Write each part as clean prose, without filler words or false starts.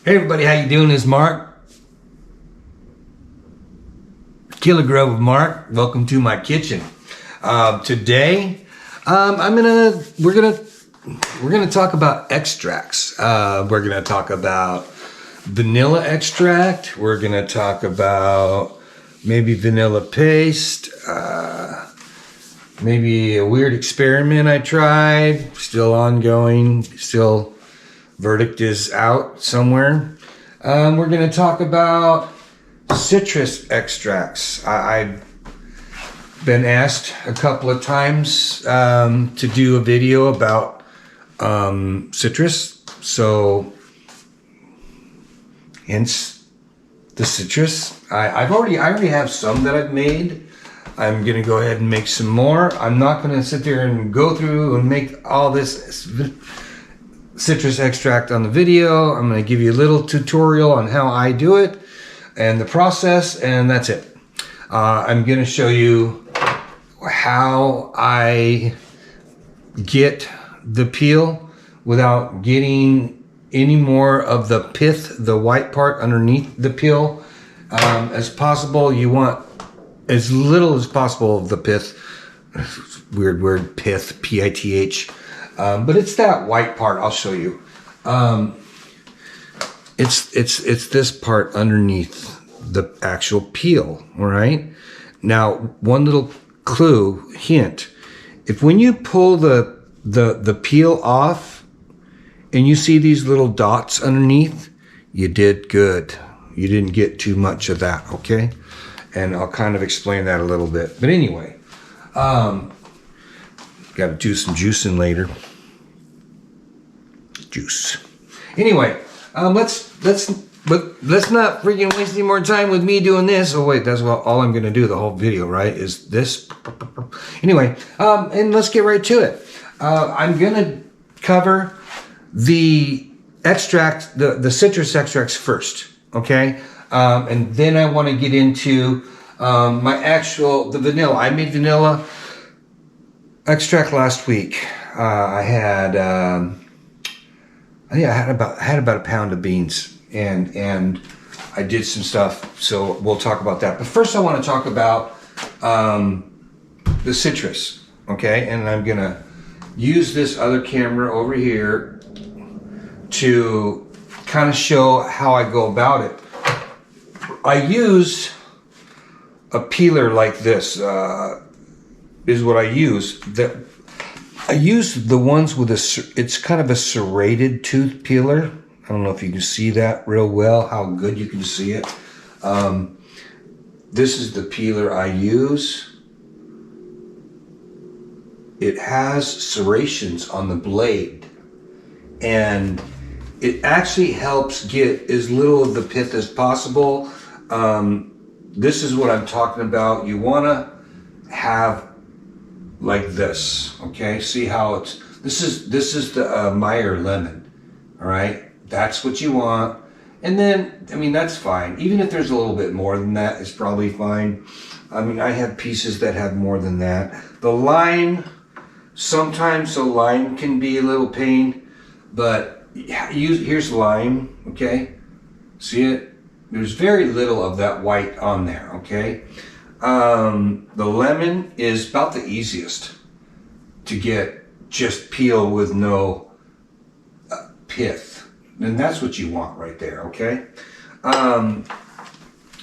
Hey everybody, how you doing? This is Mark. Killer Grove with Mark. Welcome to my kitchen. Today, we're gonna talk about extracts. We're gonna talk about vanilla extract. We're gonna talk about maybe vanilla paste. Maybe a weird experiment I tried. Still ongoing. Still. Verdict is out somewhere. We're going to talk about citrus extracts. I've been asked a couple of times to do a video about citrus, so hence the citrus. I already have some that I've made. I'm going to go ahead and make some more. I'm not going to sit there and go through and make all this citrus extract on the video. I'm going to give you a little tutorial on how I do it and the process, and that's it. I'm going to show you how I get the peel without getting any more of the pith, the white part underneath the peel as possible. You want as little as possible of the pith. Weird word, pith, P-I-T-H. But it's that white part. I'll show you. It's this part underneath the actual peel. All right. Now, one little clue, hint: if when you pull the peel off, and you see these little dots underneath, you did good. You didn't get too much of that. Okay. And I'll kind of explain that a little bit. But anyway, got to do some juicing later. Juice. Anyway, let's not freaking waste any more time with me doing this. Oh wait, that's all I'm gonna do the whole video, right? Is this? Anyway, and let's get right to it. I'm gonna cover the extract, the citrus extracts first, okay? And then I want to get into the vanilla. I made vanilla extract last week. I had about a pound of beans, and I did some stuff, so we'll talk about that. But first I want to talk about the citrus, okay? And I'm gonna use this other camera over here to kind of show how I go about it. I use a peeler like this, is what I use. I use the ones with it's kind of a serrated tooth peeler. I don't know if you can see that real well, how good you can see it. This is the peeler I use. It has serrations on the blade, and it actually helps get as little of the pith as possible. This is what I'm talking about. You want to have like this, okay? See how this is the Meyer lemon, all right? That's what you want. And then, I mean, that's fine. Even if there's a little bit more than that, it's probably fine. I mean, I have pieces that have more than that. The lime, sometimes the lime can be a little pain, but here's lime, okay? See it? There's very little of that white on there, okay? The lemon is about the easiest to get just peel with no pith. And that's what you want right there, okay?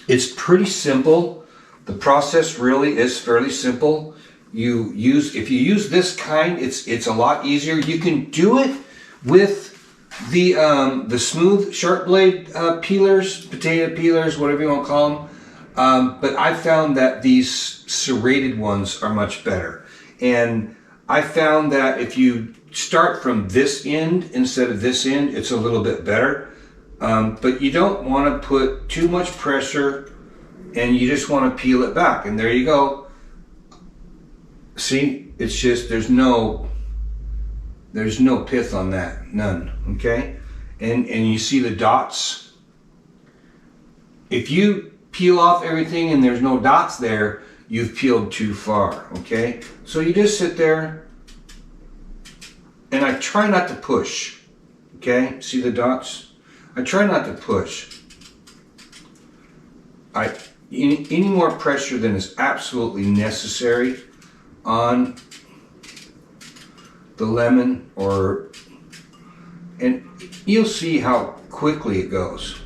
It's pretty simple. The process really is fairly simple. If you use this kind, it's a lot easier. You can do it with the smooth sharp blade peelers, potato peelers, whatever you want to call them. But I found that these serrated ones are much better. And I found that if you start from this end instead of this end, it's a little bit better. But you don't want to put too much pressure, and you just want to peel it back. And there you go. See, it's just, there's no pith on that, none, okay? And you see the dots. If you peel off everything and there's no dots there, you've peeled too far, okay? So you just sit there, and I try not to push, okay? See the dots? I try not to push. Any more pressure than is absolutely necessary on the lemon, and you'll see how quickly it goes.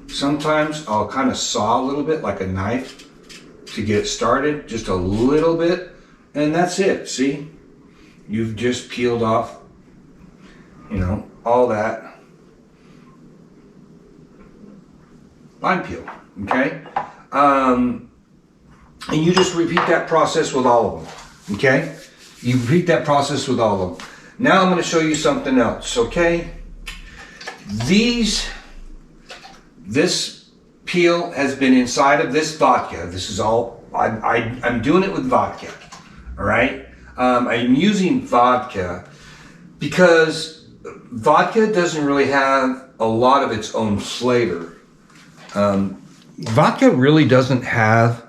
Sometimes I'll kind of saw a little bit like a knife to get it started, just a little bit, and that's it. See, you've just peeled off, all that lime peel, okay? And you just repeat that process with all of them, okay? You repeat that process with all of them. Now I'm going to show you something else, okay? This peel has been inside of this vodka. This is all, I'm doing it with vodka, all right? I'm using vodka because vodka doesn't really have a lot of its own flavor. Vodka really doesn't have,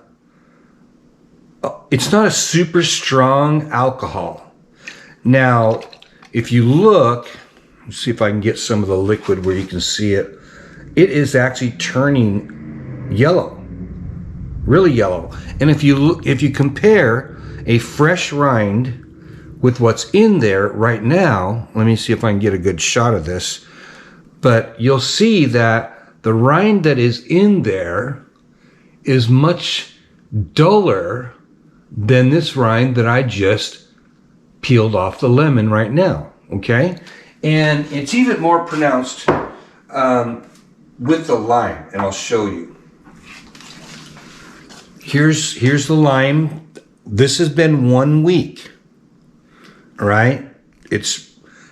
it's not a super strong alcohol. Now, if you look, let's see if I can get some of the liquid where you can see it. It is actually turning yellow, really yellow. And if you compare a fresh rind with what's in there right now, let me see if I can get a good shot of this, but you'll see that the rind that is in there is much duller than this rind that I just peeled off the lemon right now, okay? And it's even more pronounced with the lime, and I'll show you. Here's the lime. This has been 1 week, all right?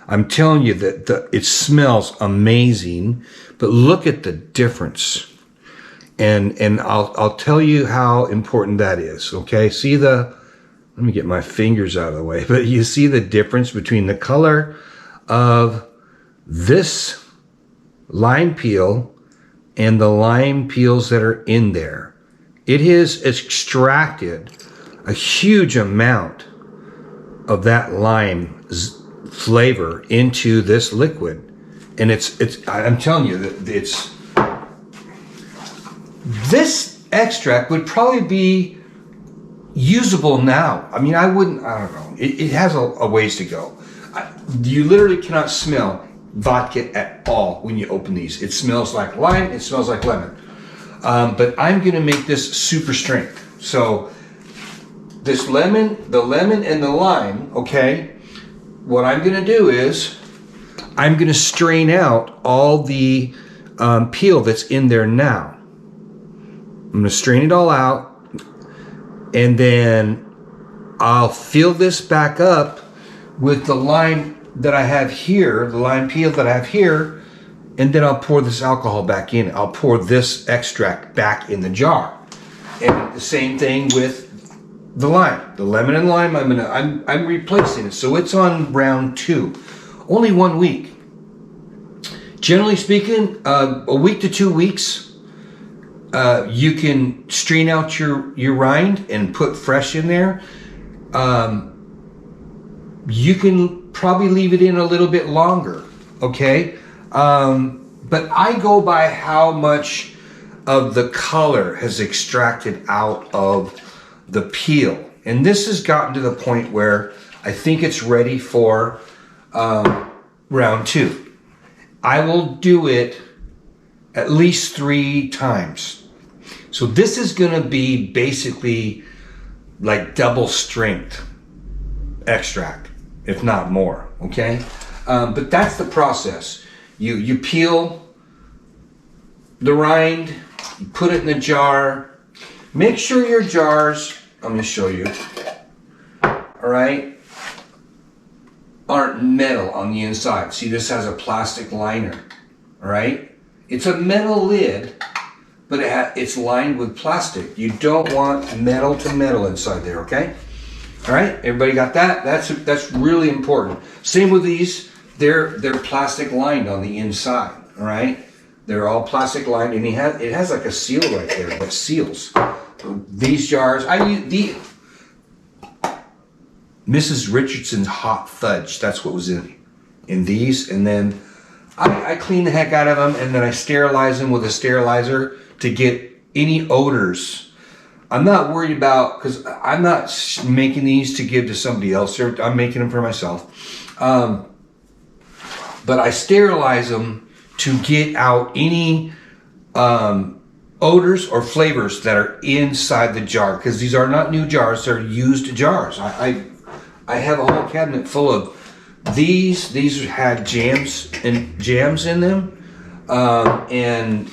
I'm telling you that it smells amazing, but look at the difference. And I'll tell you how important that is, okay? Let me get my fingers out of the way, but you see the difference between the color of this lime peel and the lime peels that are in there. It has extracted a huge amount of that lime flavor into this liquid. And I'm telling you that this extract would probably be usable now. I mean, I don't know. It has a ways to go. You literally cannot smell vodka at all when you open these. It smells like lime, it smells like lemon. But I'm gonna make this super strength. So the lemon and the lime, okay, what I'm gonna do is I'm gonna strain out all the peel that's in there now. I'm gonna strain it all out, and then I'll fill this back up with the lime that I have here, the lime peel that I have here, and then I'll pour this alcohol back in. I'll pour this extract back in the jar. And the same thing with the lime. The lemon and lime, I'm replacing it. So it's on round 2. Only 1 week. Generally speaking, a week to 2 weeks, you can strain out your rind and put fresh in there. You can probably leave it in a little bit longer, okay? But I go by how much of the color has extracted out of the peel. And this has gotten to the point where I think it's ready for round 2. I will do it at least 3 times. So this is gonna be basically like double strength extract, if not more, okay? But that's the process. You peel the rind, you put it in a jar. Make sure your jars, I'm gonna show you, all right, aren't metal on the inside. See, this has a plastic liner, all right? It's a metal lid, but it's lined with plastic. You don't want metal to metal inside there, okay? All right, everybody got that? That's really important. Same with these, they're plastic lined on the inside, all right? They're all plastic lined, and it has like a seal right there that seals. These jars, I use Mrs. Richardson's hot fudge. That's what was in these, and then I clean the heck out of them, and then I sterilize them with a sterilizer to get any odors. I'm not worried about, because I'm not making these to give to somebody else. I'm making them for myself. But I sterilize them to get out any odors or flavors that are inside the jar, because these are not new jars, they're used jars. I have a whole cabinet full of these. These had jams in them, and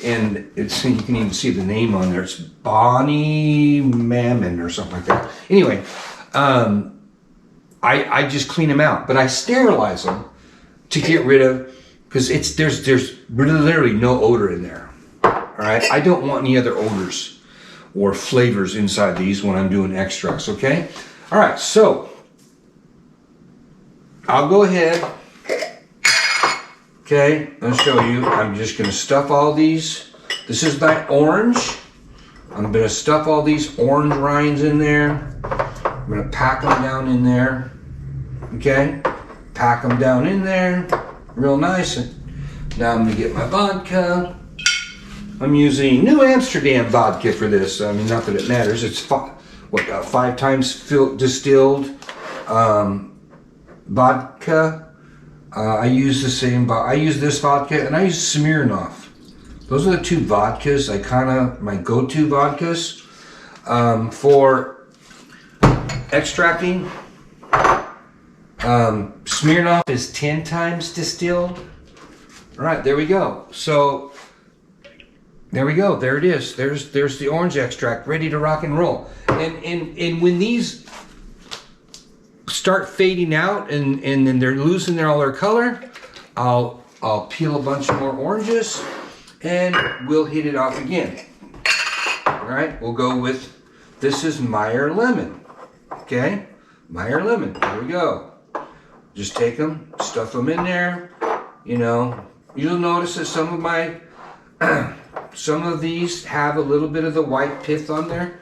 it's, you can even see the name on there. It's Bonnie Mammon or something like that. Anyway, I just clean them out, but I sterilize them to get rid of, because there's literally no odor in there. All right, I don't want any other odors or flavors inside these when I'm doing extracts. Okay, all right, so I'll go ahead. Okay, I'll show you. I'm just going to stuff all these. This is my orange. I'm going to stuff all these orange rinds in there. I'm going to pack them down in there. Okay, pack them down in there real nice. And now I'm going to get my vodka. I'm using New Amsterdam vodka for this. I mean, not that it matters. It's 5 times distilled vodka. I use the same. I use this vodka, and I use Smirnoff. Those are the two vodkas. My go-to vodkas for extracting. Smirnoff is 10 times distilled. All right, there we go. So there we go. There it is. There's the orange extract ready to rock and roll. And when these start fading out and then they're losing all their color, I'll peel a bunch more oranges and we'll hit it off again. All right, we'll go with, this is Meyer lemon. Okay, Meyer lemon. There we go. Just take them, stuff them in there. You know, you'll notice that some of these have a little bit of the white pith on there.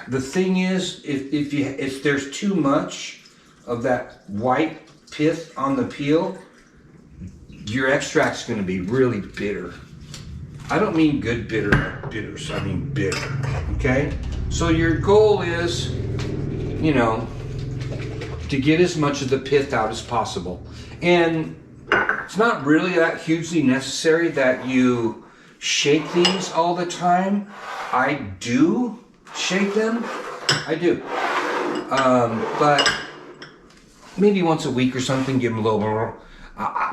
The thing is, if there's too much of that white pith on the peel, your extract's going to be really bitter. I don't mean good bitters. I mean bitter. Okay, so your goal is, you know, to get as much of the pith out as possible, and it's not really that hugely necessary that you shake these all the time. I do shake them. I do. But maybe once a week or something, give them a little more.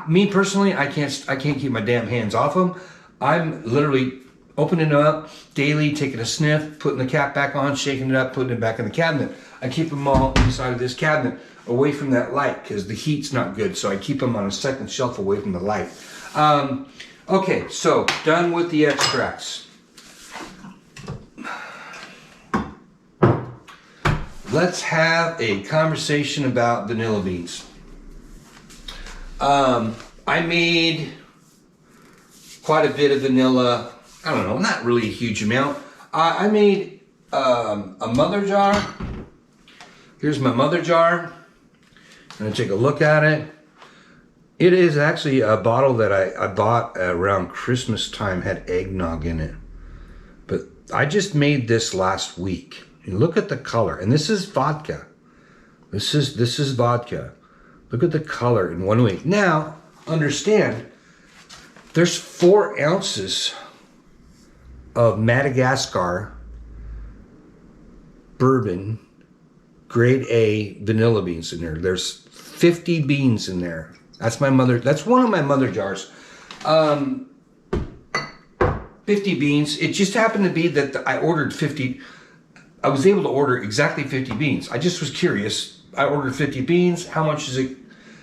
Me personally, I can't keep my damn hands off them. I'm literally opening it up daily, taking a sniff, putting the cap back on, shaking it up, putting it back in the cabinet. I keep them all inside of this cabinet, away from that light, because the heat's not good, so I keep them on a second shelf away from the light. Okay, so done with the extracts. Let's have a conversation about vanilla beans. I made quite a bit of vanilla. I don't know, not really a huge amount. I made a mother jar. Here's my mother jar. I'm gonna take a look at it. It is actually a bottle that I bought around Christmas time, had eggnog in it. But I just made this last week. And look at the color. And this is vodka. This is vodka. Look at the color in 1 week. Now, understand, there's 4 ounces of Madagascar bourbon grade A vanilla beans in there. There's 50 beans in there. That's one of my mother jars. 50 beans. It just happened to be that I ordered 50. I was able to order exactly 50 beans. I just was curious. I ordered 50 beans. How much was it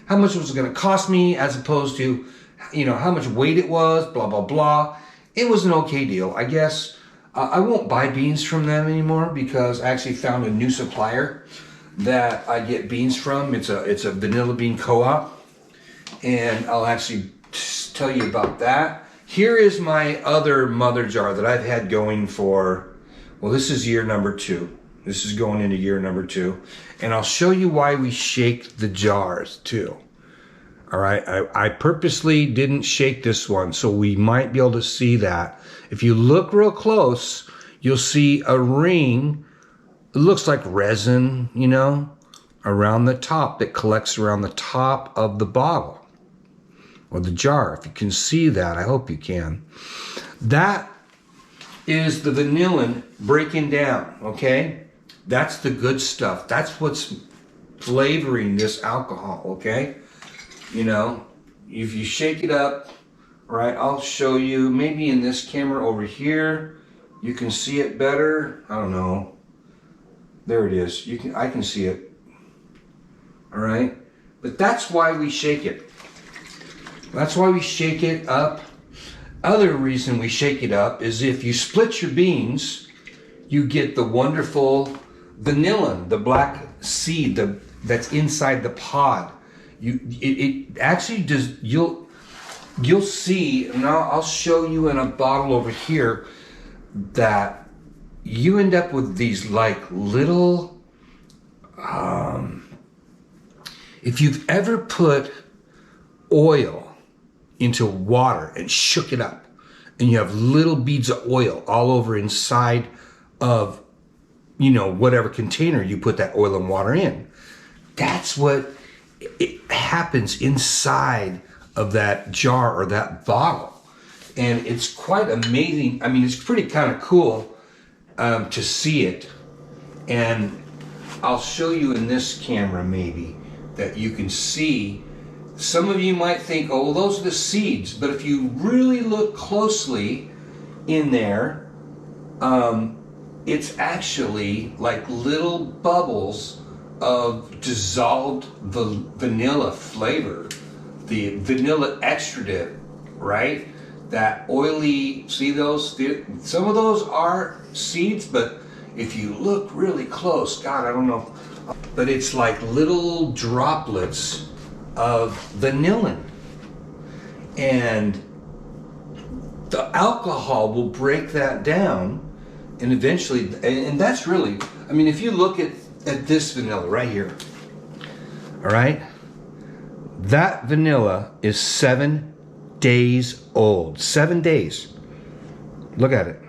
going to cost me, as opposed to, you know, how much weight it was, blah, blah, blah. It was an okay deal, I guess. I won't buy beans from them anymore, because I actually found a new supplier that I get beans from. It's a vanilla bean co-op, and I'll actually tell you about that. Here is my other mother jar that I've had going for, well, this is year number 2. This is going into year number 2, and I'll show you why we shake the jars too. All right, I purposely didn't shake this one, so we might be able to see that. If you look real close, you'll see a ring. It looks like resin, you know, around the top that collects around the top of the bottle or the jar. If you can see that, I hope you can. That is the vanillin breaking down, okay? That's the good stuff. That's what's flavoring this alcohol, okay? You know, if you shake it up, right, I'll show you, maybe in this camera over here, you can see it better. I don't know. There it is. I can see it. All right? But that's why we shake it. That's why we shake it up. Other reason we shake it up is if you split your beans, you get the wonderful vanillin, the black seed that's inside the pod. It actually does. You'll see, and I'll show you in a bottle over here that you end up with these like little. If you've ever put oil into water and shook it up, and you have little beads of oil all over inside of, you know, whatever container you put that oil and water in, that's what it happens inside of that jar or that bottle. And it's quite amazing. I mean, it's pretty kind of cool to see it. And I'll show you in this camera maybe that you can see. Some of you might think, oh, well, those are the seeds. But if you really look closely in there, it's actually like little bubbles of dissolved vanilla flavor, the vanilla extract, right? That oily, see those? Some of those are seeds, but if you look really close, God, I don't know, but it's like little droplets of vanillin. And the alcohol will break that down, and eventually, and that's really, I mean, if you look at this vanilla right here, all right, that vanilla is 7 days old. 7 days. Look at it,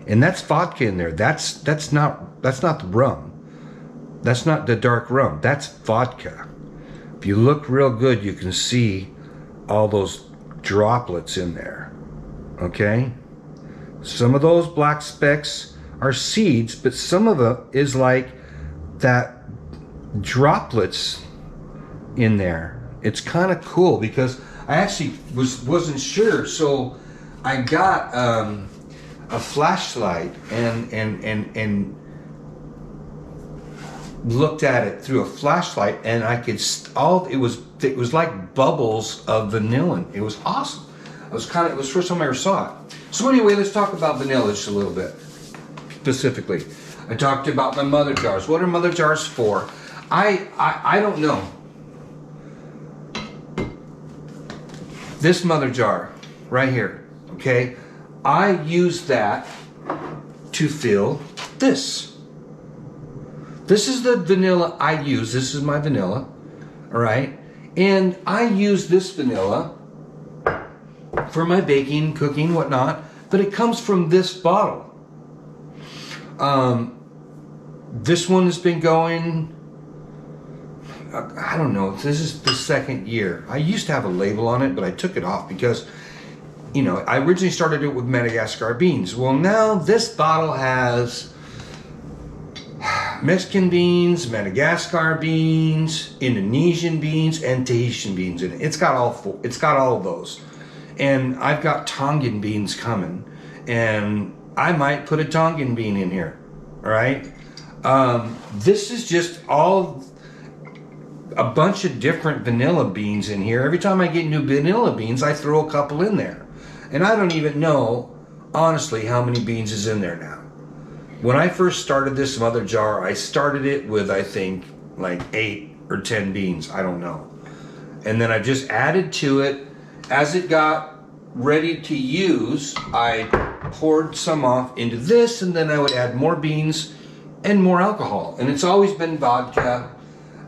and that's vodka in there. That's not the rum. That's not the dark rum. That's vodka. If you look real good, you can see all those droplets in there. Okay, some of those black specks are seeds, but some of it is like that droplets in there. It's kind of cool because I actually wasn't sure, so I got a flashlight and looked at it through a flashlight, and I could it was like bubbles of vanillin. It was awesome. It was the first time I ever saw it. So anyway, let's talk about vanilla just a little bit specifically. I talked about my mother jars. What are mother jars for? I don't know. This mother jar right here, okay? I use that to fill this. This is the vanilla I use. This is my vanilla, all right? And I use this vanilla for my baking, cooking, whatnot, but it comes from this bottle. This one has been going, I don't know, this is the second year. I used to have a label on it, but I took it off because, you know, I originally started it with Madagascar beans. Well, now this bottle has Mexican beans, Madagascar beans, Indonesian beans, and Tahitian beans in it. It's got all four. It's got all of those. And I've got Tongan beans coming, and I might put a Tongan bean in here. All right. This is just all a bunch of different vanilla beans in here. Every time I get new vanilla beans, I throw a couple in there. And I don't even know, honestly, how many beans is in there now. When I first started this mother jar, I started it with, I think, like 8 or 10 beans. I don't know. And then I just added to it. As it got ready to use, I poured some off into this, and then I would add more beans and more alcohol. And it's always been vodka.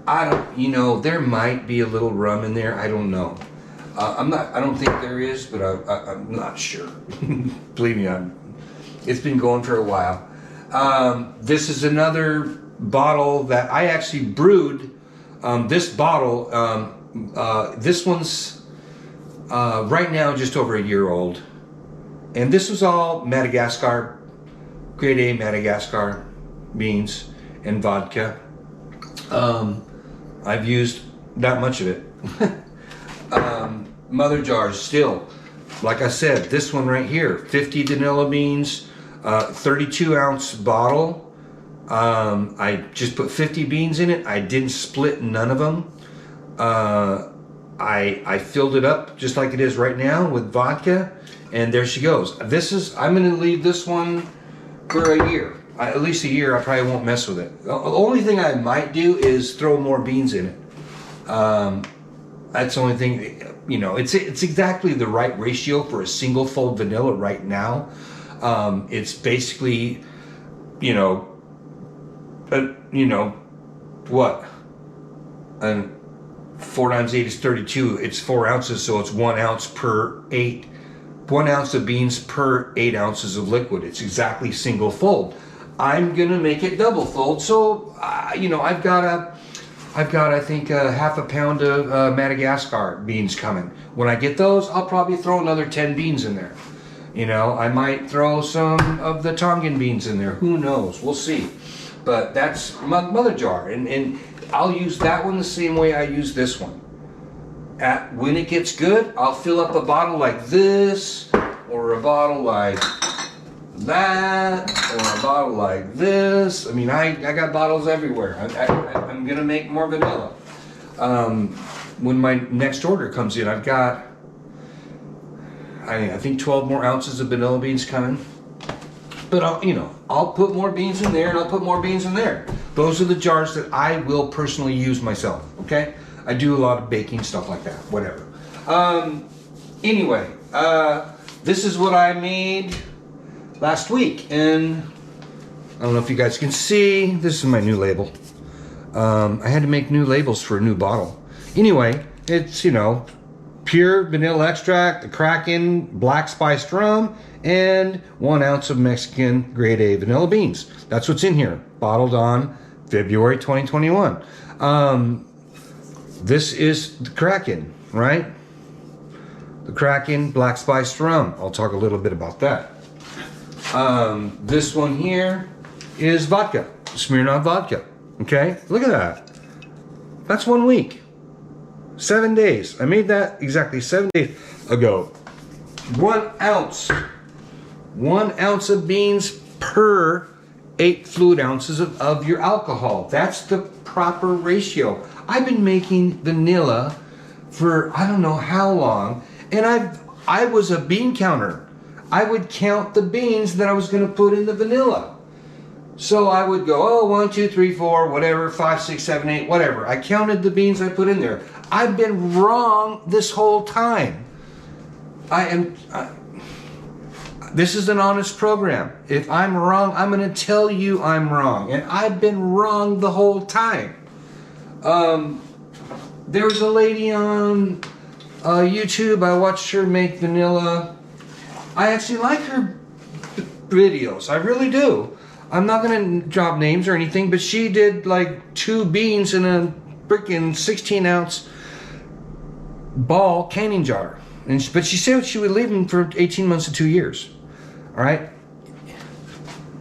I don't, you know, there might be a little rum in there. I don't know. I don't think there is, but I'm not sure. Believe me, it's been going for a while. This is another bottle that I actually brewed. This bottle, this one's right now just over a year old. And this was all Madagascar, grade A Madagascar beans and vodka. I've used not much of it. Mother jars still, like I said, this one right here, 50 vanilla beans, 32 ounce bottle. I just put 50 beans in it. I didn't split none of them. I filled it up just like it is right now with vodka, and there she goes. I'm going to leave this one for a year. At least a year. I probably won't mess with it. The only thing I might do is throw more beans in it. That's the only thing, you know, it's exactly the right ratio for a single fold vanilla right now. It's basically, you know, what? And 4 times 8 is 32. It's 4 ounces, so it's 1 ounce per 8. 1 ounce of beans per 8 ounces of liquid. It's exactly single fold. I'm gonna make it double fold, so you know, I've got I think half a pound of Madagascar beans coming. When I get those, I'll probably throw another 10 beans in there. You know, I might throw some of the Tongan beans in there. Who knows? We'll see. But that's my mother jar, and I'll use that one the same way I use this one. When it gets good, I'll fill up a bottle like this, or a bottle like that, or a bottle like this. I mean, I got bottles everywhere. I'm gonna make more vanilla. When my next order comes in, I've got, I think 12 more ounces of vanilla beans coming. But I'll put more beans in there, and I'll put more beans in there. Those are the jars that I will personally use myself. Okay, I do a lot of baking stuff like that. Whatever. Anyway, this is what I made last week, and I don't know if you guys can see. This is my new label. I had to make new labels for a new bottle. Anyway, it's pure vanilla extract, the Kraken black spiced rum, and 1 ounce of Mexican grade A vanilla beans. That's what's in here, bottled on February 2021. This is the Kraken, right? The Kraken black spiced rum. I'll talk a little bit about that. This one here is vodka, Smirnoff vodka. Okay, look at that. That's 1 week. 7 days. I made that exactly 7 days ago. 1 ounce. 1 ounce of beans per 8 fluid ounces of your alcohol. That's the proper ratio. I've been making vanilla for I don't know how long, and I was a bean counter. I would count the beans that I was going to put in the vanilla. So I would go, 1, 2, 3, 4, whatever, 5, 6, 7, 8, whatever. I counted the beans I put in there. I've been wrong this whole time. This is an honest program. If I'm wrong, I'm going to tell you I'm wrong. And I've been wrong the whole time. There was a lady on YouTube. I watched her make vanilla. I actually like her videos. I really do. I'm not going to drop names or anything, but she did like 2 beans in a freaking 16 ounce ball canning jar. But she said she would leave them for 18 months to 2 years. All right.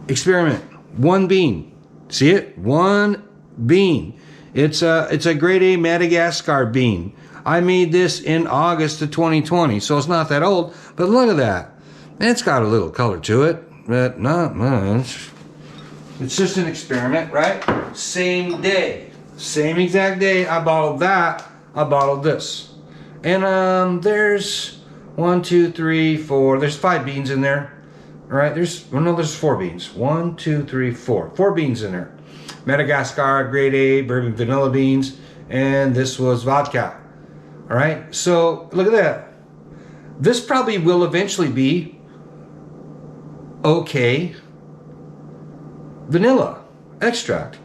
Experiment. 1 bean. See it? 1 bean. It's a grade A Madagascar bean. I made this in August of 2020, so it's not that old. But look at that. It's got a little color to it, but not much. It's just an experiment, right? Same day. Same exact day I bottled that, I bottled this. And there's 1, 2, 3, 4. There's 5 beans in there. All right, there's 4 beans. 1, 2, 3, 4. 4 beans in there. Madagascar, grade A, bourbon vanilla beans, and this was vodka. All right, so look at that. This probably will eventually be okay vanilla extract.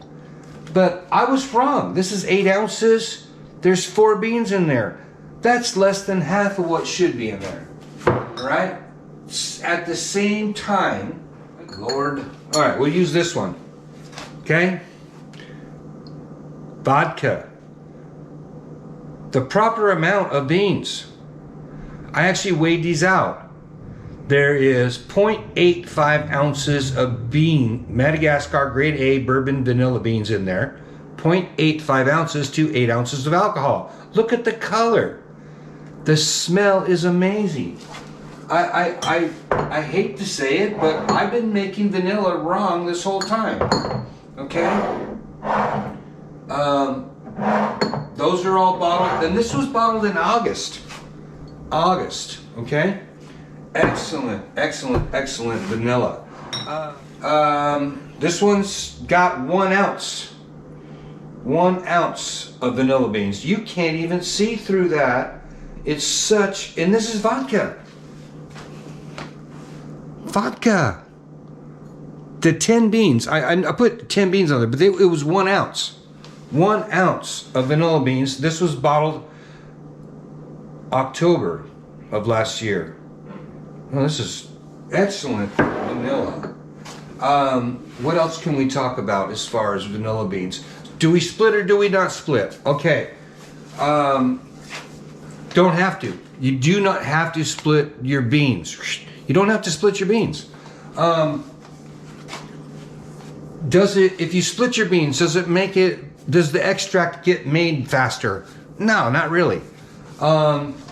But I was wrong. This is 8 ounces. There's 4 beans in there. That's less than half of what should be in there. All right? At the same time, Lord. All right, we'll use this one. Okay? Vodka. The proper amount of beans. I actually weighed these out. There is 0.85 ounces of Madagascar grade A bourbon vanilla beans in there. 0.85 ounces to 8 ounces of alcohol. Look at the color. The smell is amazing. I hate to say it, but I've been making vanilla wrong this whole time. Okay? Those are all bottled, and this was bottled in August. Okay? Excellent, excellent, excellent vanilla. This one's got 1 ounce. 1 ounce of vanilla beans. You can't even see through that. It's such, and this is vodka. Vodka. The 10 beans, I put 10 beans on there, but it was 1 ounce. 1 ounce of vanilla beans. This was bottled October of last year. Well, this is excellent vanilla. What else can we talk about as far as vanilla beans? Do we split or do we not split? Okay. Don't have to. You do not have to split your beans. You don't have to split your beans. If you split your beans, does the extract get made faster? No, not really.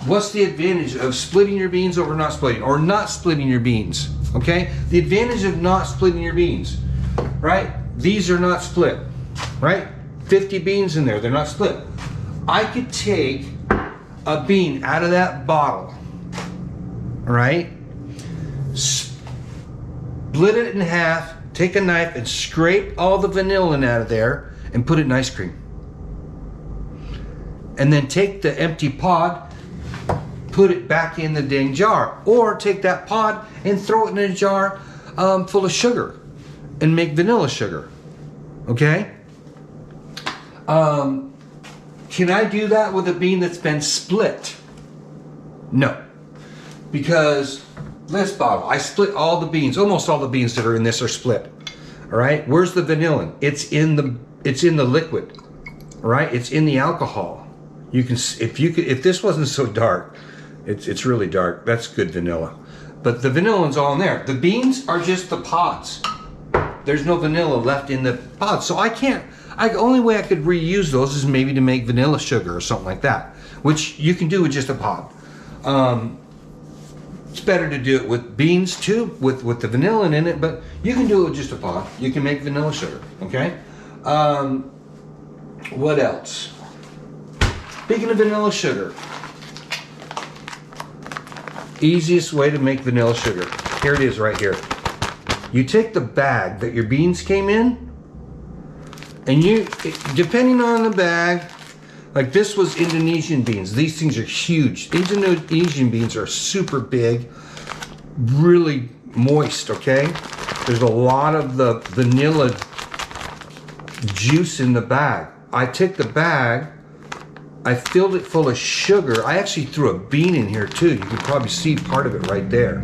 What's the advantage of splitting your beans over not splitting, or not splitting your beans? Okay, the advantage of not splitting your beans, right? These are not split, right? 50 beans in there, they're not split. I could take a bean out of that bottle, right? Split it in half, take a knife and scrape all the vanillin out of there and put it in ice cream. And then take the empty pod, put it back in the dang jar. Or take that pod and throw it in a jar full of sugar and make vanilla sugar. Okay? Can I do that with a bean that's been split? No. Because this bottle, I split all the beans. Almost all the beans that are in this are split. All right? Where's the vanillin? It's in the liquid. All right? It's in the alcohol. You can, if this wasn't so dark, it's really dark. That's good vanilla. But the vanillin's all in there. The beans are just the pods. There's no vanilla left in the pods. So only way I could reuse those is maybe to make vanilla sugar or something like that, which you can do with just a pod. It's better to do it with beans too, with the vanillin in it, but you can do it with just a pod. You can make vanilla sugar, okay? What else? Speaking of vanilla sugar, easiest way to make vanilla sugar. Here it is right here. You take the bag that your beans came in, and depending on the bag, like this was Indonesian beans. These things are huge. Indonesian beans are super big, really moist, okay? There's a lot of the vanilla juice in the bag. I took the bag, I filled it full of sugar. I actually threw a bean in here too. You can probably see part of it right there.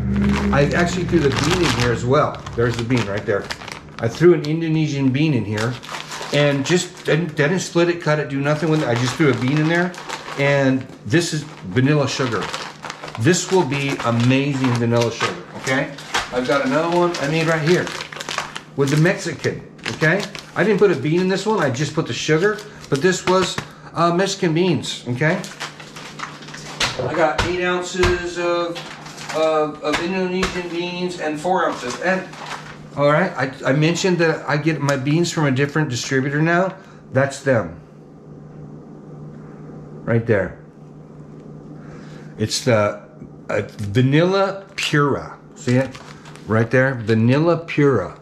I actually threw the bean in here as well. There's the bean right there. I threw an Indonesian bean in here and just didn't split it, cut it, do nothing with it. I just threw a bean in there, and this is vanilla sugar. This will be amazing vanilla sugar, okay? I've got another one I made right here with the Mexican, okay? I didn't put a bean in this one, I just put the sugar, but this was Mexican beans, okay? I got 8 ounces of Indonesian beans and 4 ounces. And all right, I mentioned that I get my beans from a different distributor now. That's them. Right there. It's the Vanilla Pura. See it? Right there, Vanilla Pura.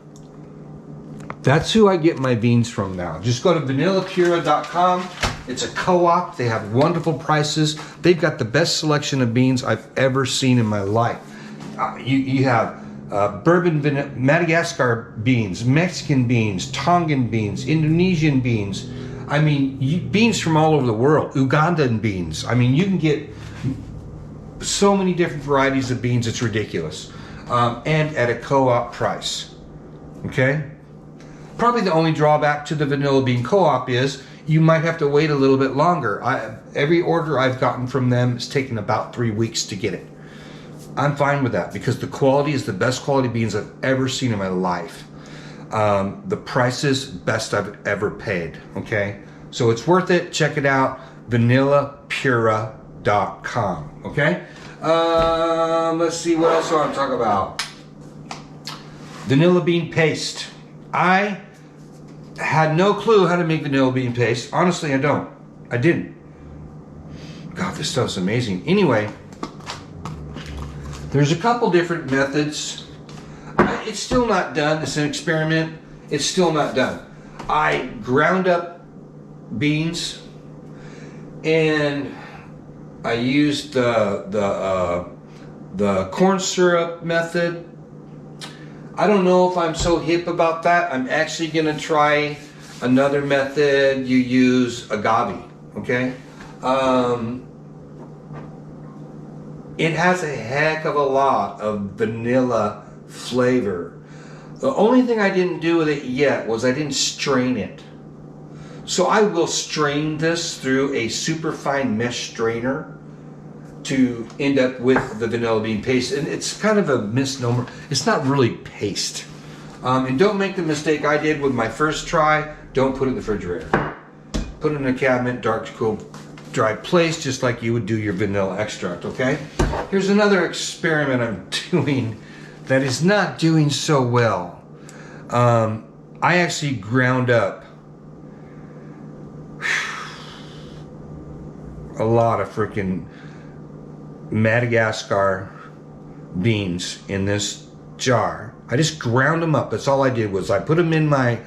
That's who I get my beans from now. Just go to vanillapura.com. It's a co-op. They have wonderful prices. They've got the best selection of beans I've ever seen in my life. You have Madagascar beans, Mexican beans, Tongan beans, Indonesian beans. I mean, beans from all over the world. Ugandan beans. I mean, you can get so many different varieties of beans, it's ridiculous. And at a co-op price. Okay? Probably the only drawback to the vanilla bean co-op is you might have to wait a little bit longer. Every order I've gotten from them has taken about 3 weeks to get it. I'm fine with that because the quality is the best quality beans I've ever seen in my life. The price is best I've ever paid. Okay? So it's worth it. Check it out. vanillapura.com. Okay? Let's see what else I want to talk about. Vanilla bean paste. I had no clue how to make vanilla bean paste. Honestly, I didn't. God, this stuff's amazing. Anyway, there's a couple different methods. It's still not done. It's an experiment. It's still not done. I ground up beans and I used the corn syrup method. I don't know if I'm so hip about that. I'm actually gonna try another method. You use agave, okay? It has a heck of a lot of vanilla flavor. The only thing I didn't do with it yet was I didn't strain it. So I will strain this through a superfine mesh strainer to end up with the vanilla bean paste. And it's kind of a misnomer. It's not really paste. And don't make the mistake I did with my first try. Don't put it in the refrigerator. Put it in a cabinet, dark, cool, dry place, just like you would do your vanilla extract, okay? Here's another experiment I'm doing that is not doing so well. I actually ground up a lot of freaking Madagascar beans in this jar. I just ground them up. That's all I did was I put them in my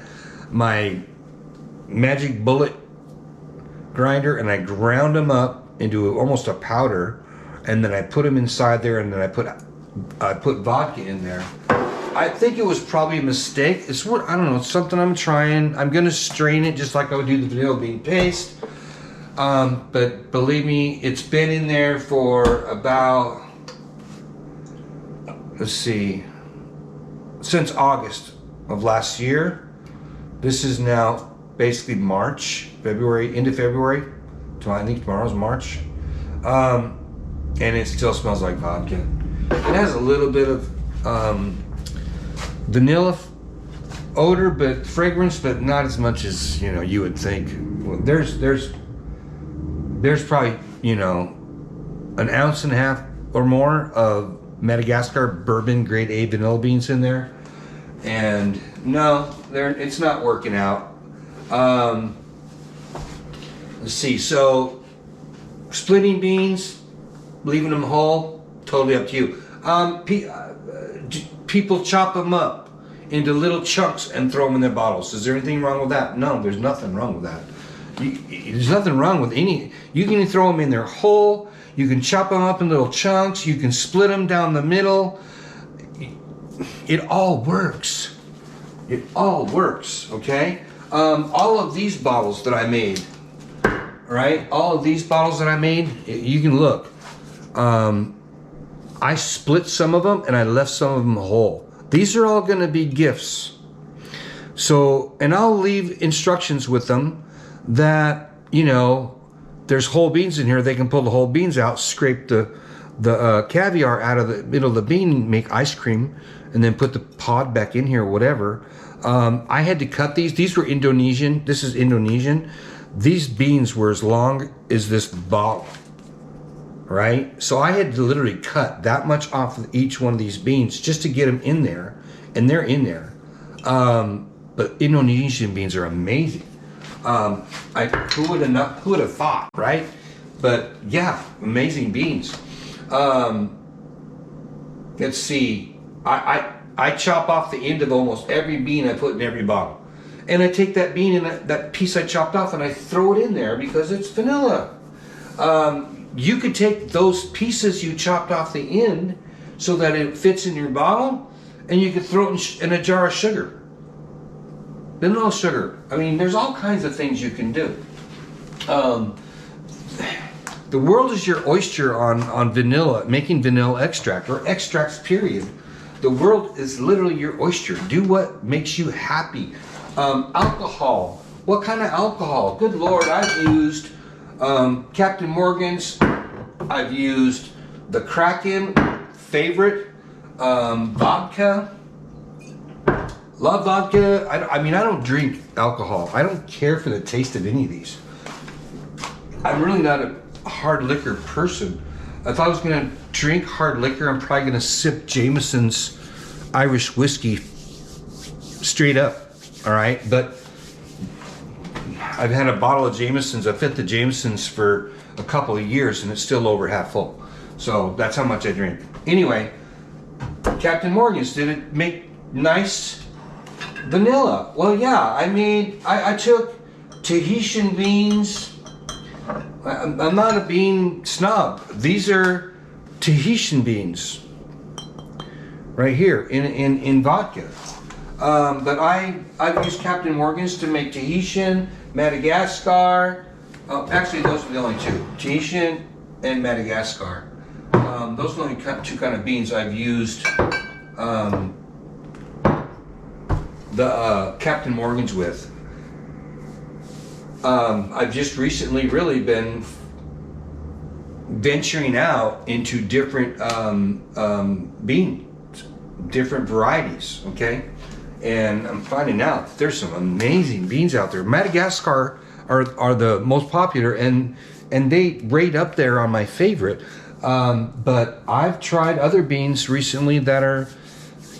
magic bullet grinder and I ground them up into almost a powder, and then I put them inside there, and then I put vodka in there. I think it was probably a mistake. It's what, I don't know, it's something I'm trying. I'm gonna strain it just like I would do the vanilla bean paste. But believe me, it's been in there for about, let's see, since August of last year. This is now basically March, February, into February. I think tomorrow's March. And it still smells like vodka. It has a little bit of vanilla odor, but fragrance, but not as much as, you know, you would think. Well, there's probably, you know, an ounce and a half or more of Madagascar bourbon grade A vanilla beans in there, and no, it's not working out. Let's see. So, splitting beans, leaving them whole, totally up to you. People chop them up into little chunks and throw them in their bottles. Is there anything wrong with that? No, there's nothing wrong with that. There's nothing wrong with any. You can throw them in there whole. You can chop them up in little chunks. You can split them down the middle. It all works. It all works. Okay. All of these bottles that I made, right? All of these bottles that I made, you can look. I split some of them and I left some of them whole. These are all going to be gifts. So, and I'll leave instructions with them that, you know, there's whole beans in here. They can pull the whole beans out, scrape the caviar out of the middle of the bean, make ice cream, and then put the pod back in here, whatever. I had to cut these. These were Indonesian. This is Indonesian. These beans were as long as this bottle, right? So I had to literally cut that much off of each one of these beans just to get them in there, and they're in there. But Indonesian beans are amazing. Who would have thought, right? But yeah, amazing beans. Let's see. I chop off the end of almost every bean I put in every bottle. And I take that bean and that piece I chopped off and I throw it in there because it's vanilla. You could take those pieces you chopped off the end so that it fits in your bottle and you could throw it in a jar of sugar. Vanilla sugar. I mean, there's all kinds of things you can do. The world is your oyster on vanilla, making vanilla extract or extracts, period. The world is literally your oyster. Do what makes you happy. Alcohol. What kind of alcohol? Good Lord, I've used Captain Morgan's. I've used the Kraken favorite vodka. Love vodka. I mean, I don't drink alcohol. I don't care for the taste of any of these. I'm really not a hard liquor person. If I was gonna drink hard liquor, I'm probably gonna sip Jameson's Irish whiskey straight up, all right? But I've had a bottle of Jameson's, I've fit the Jameson's for a couple of years and it's still over half full. So that's how much I drink. Anyway, Captain Morgan's, did it make nice vanilla? Well, yeah, I took Tahitian beans. I'm not a bean snob. These are Tahitian beans right here in vodka. But I've used Captain Morgan's to make Tahitian, Madagascar. Actually, those are the only two, Tahitian and Madagascar. Those are the only two kind of beans I've used the Captain Morgan's with. I've just recently really been venturing out into different beans, different varieties, okay? And I'm finding out there's some amazing beans out there. Madagascar are the most popular, and they rate up there on my favorite. But I've tried other beans recently that are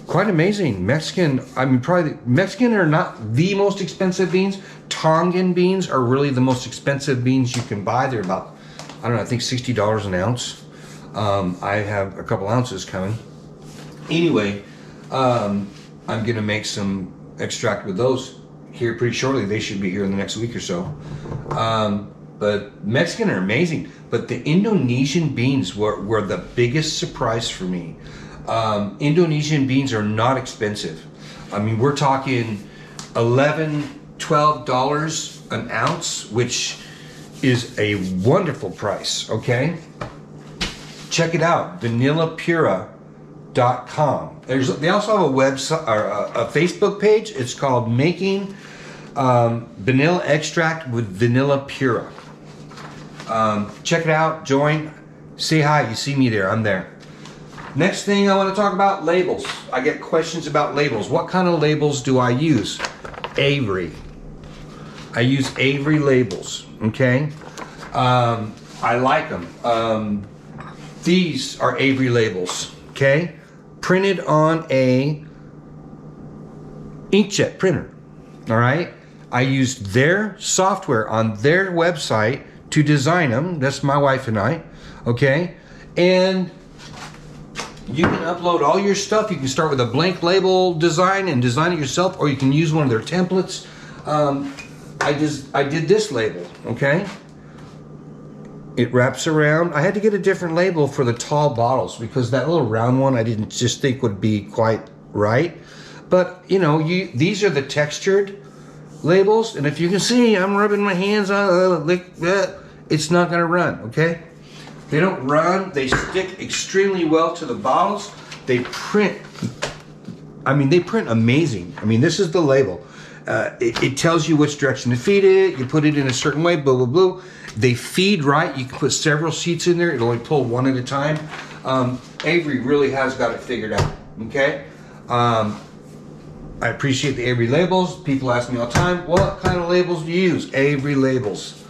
quite amazing. Mexican, probably Mexican are not the most expensive beans. Tongan beans are really the most expensive beans you can buy. They're about, I don't know, I think $60 an ounce. I have a couple ounces coming. Anyway, I'm gonna make some extract with those here pretty shortly. They should be here in the next week or so. But Mexican are amazing. But the Indonesian beans were the biggest surprise for me. Indonesian beans are not expensive. I mean, we're talking $11, $12 an ounce, which is a wonderful price, okay? Check it out, vanillapura.com. They also have a website or a Facebook page. It's called Making Vanilla Extract with Vanilla Pura. Check it out, join, say hi, you see me there, I'm there. Next thing I want to talk about, labels. I get questions about labels. What kind of labels do I use? Avery. I use Avery labels, okay? I like them. These are Avery labels, okay? Printed on a inkjet printer, all right? I used their software on their website to design them. That's my wife and I, okay? And you can upload all your stuff. You can start with a blank label design and design it yourself, or you can use one of their templates. I did this label, okay? It wraps around. I had to get a different label for the tall bottles because that little round one I didn't just think would be quite right. But you know, these are the textured labels, and if you can see, I'm rubbing my hands on it's not gonna run, okay? They don't run, they stick extremely well to the bottles. They print, they print amazing. This is the label. It tells you which direction to feed it. You put it in a certain way, blah, blah, blah. They feed right. You can put several sheets in there. It'll only pull one at a time. Avery really has got it figured out, okay? I appreciate the Avery labels. People ask me all the time, what kind of labels do you use? Avery labels.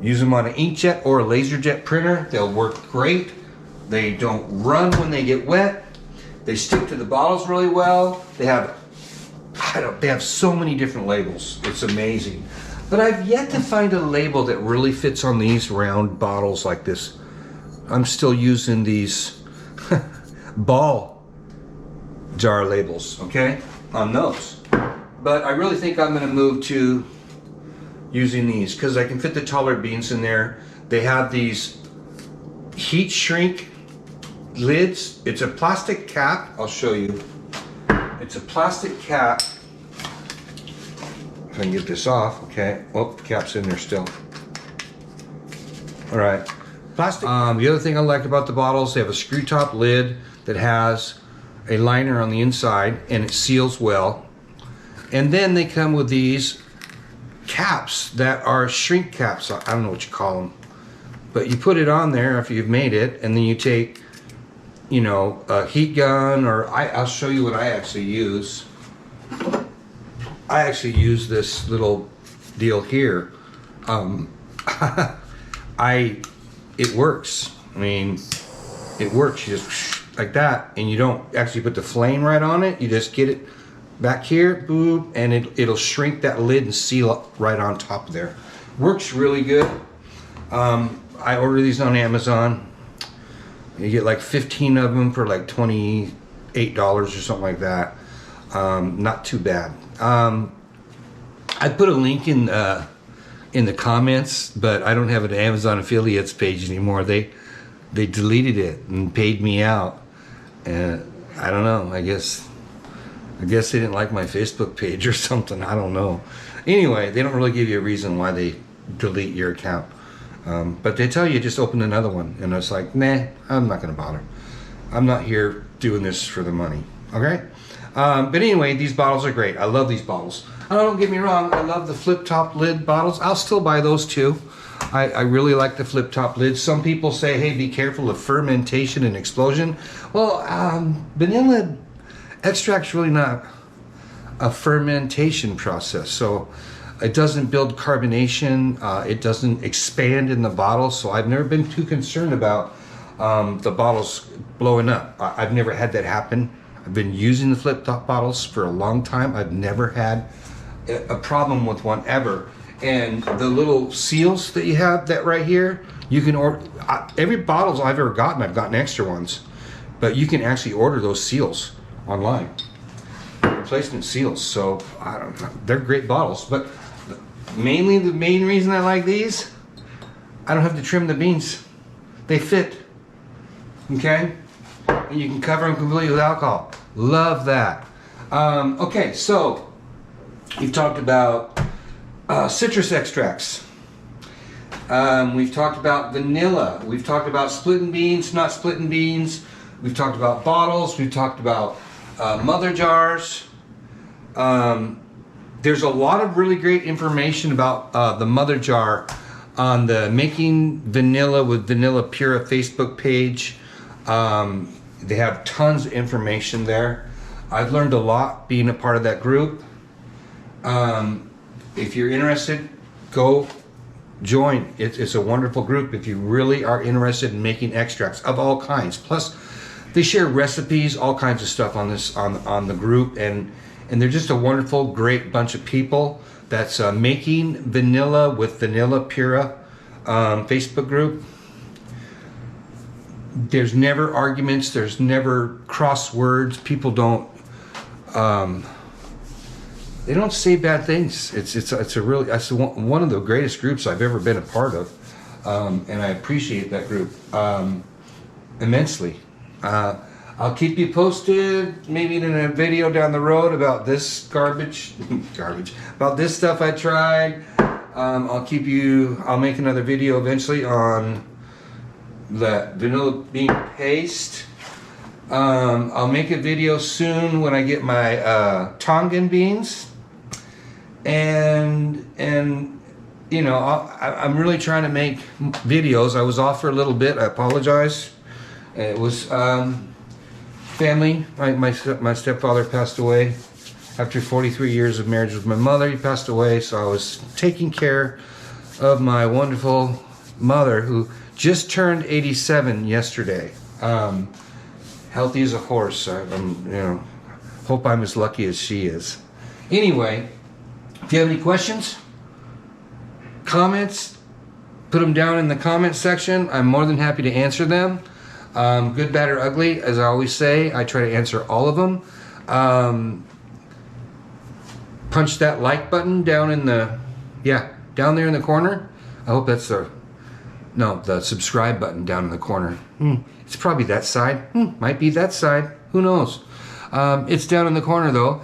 Use them on an inkjet or a LaserJet printer. They'll work great. They don't run when they get wet. They stick to the bottles really well. They have so many different labels. It's amazing. But I've yet to find a label that really fits on these round bottles like this. I'm still using these ball jar labels, okay, on those. But I really think I'm gonna move to using these because I can fit the taller beans in there. They have these heat shrink lids. It's a plastic cap. I'll show you. It's a plastic cap. If I can get this off, okay. Oh, the cap's in there still. All right. Plastic. The other thing I like about the bottles, they have a screw top lid that has a liner on the inside and it seals well. And then they come with these caps that are shrink caps. I don't know what you call them. But you put it on there after you've made it, and then you take, you know, a heat gun, or I'll show you what I actually use. I actually use this little deal here. It works. I mean, it works. You just like that, and you don't actually put the flame right on it. You just get it back here, boom, and it'll shrink that lid and seal up right on top of there. Works really good. I order these on Amazon. You get like 15 of them for like $28 or something like that. Not too bad. I put a link in the comments, but I don't have an Amazon affiliates page anymore. They deleted it and paid me out. And I don't know. I guess they didn't like my Facebook page or something. I don't know. Anyway, they don't really give you a reason why they delete your account. But they tell you just open another one. And it's like, nah, I'm not going to bother. I'm not here doing this for the money. Okay? But anyway, these bottles are great. I love these bottles. Don't get me wrong. I love the flip top lid bottles. I'll still buy those too. I really like the flip top lids. Some people say, hey, be careful of fermentation and explosion. Well, vanilla extract's really not a fermentation process. So it doesn't build carbonation. It doesn't expand in the bottle. So I've never been too concerned about the bottles blowing up. I've never had that happen. I've been using the flip top bottles for a long time. I've never had a problem with one ever. And the little seals that you have that right here, you can order. Every bottles I've ever gotten, I've gotten extra ones, but you can actually order those seals online, replacement seals. So I don't know, they're great bottles. But mainly the main reason I like these, I don't have to trim the beans. They fit. Okay, and you can cover them completely with alcohol. Love that. Okay, so we've talked about citrus extracts. We've talked about vanilla. We've talked about splitting beans, not splitting beans. We've talked about bottles. We've talked about mother jars. There's a lot of really great information about the mother jar on the Making Vanilla with Vanilla Pura Facebook page. They have tons of information there. I've learned a lot being a part of that group. If you're interested, go join. It's a wonderful group if you really are interested in making extracts of all kinds. Plus, they share recipes, all kinds of stuff on this on the group, and they're just a wonderful, great bunch of people. That's Making Vanilla with Vanilla Pura Facebook group. There's never arguments. There's never cross words. People don't. They don't say bad things. It's one of the greatest groups I've ever been a part of, and I appreciate that group immensely. I'll keep you posted, maybe in a video down the road about this garbage, about this stuff I tried. I'll make another video eventually on the vanilla bean paste. I'll make a video soon when I get my Tongan beans. And you know, I'm really trying to make videos. I was off for a little bit. I apologize. It was family. My stepfather passed away after 43 years of marriage with my mother. He passed away, so I was taking care of my wonderful mother, who just turned 87 yesterday. Healthy as a horse. Hope I'm as lucky as she is. Anyway, if you have any questions, comments, put them down in the comment section. I'm more than happy to answer them. Good, bad, or ugly, as I always say, I try to answer all of them. Punch that like button down in down there in the corner. I hope that's the subscribe button down in the corner. It's probably that side. Might be that side. Who knows? It's down in the corner though.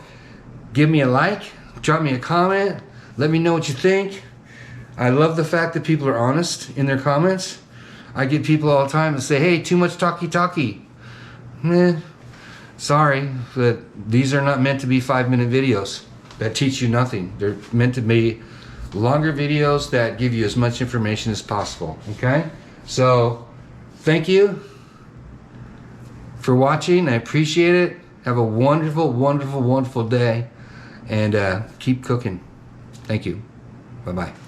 Give me a like, drop me a comment, let me know what you think. I love the fact that people are honest in their comments. I get people all the time that say, hey, too much talky. Sorry, but these are not meant to be 5-minute videos that teach you nothing. They're meant to be longer videos that give you as much information as possible, okay? So, thank you for watching. I appreciate it. Have a wonderful, wonderful, wonderful day, and keep cooking. Thank you. Bye-bye.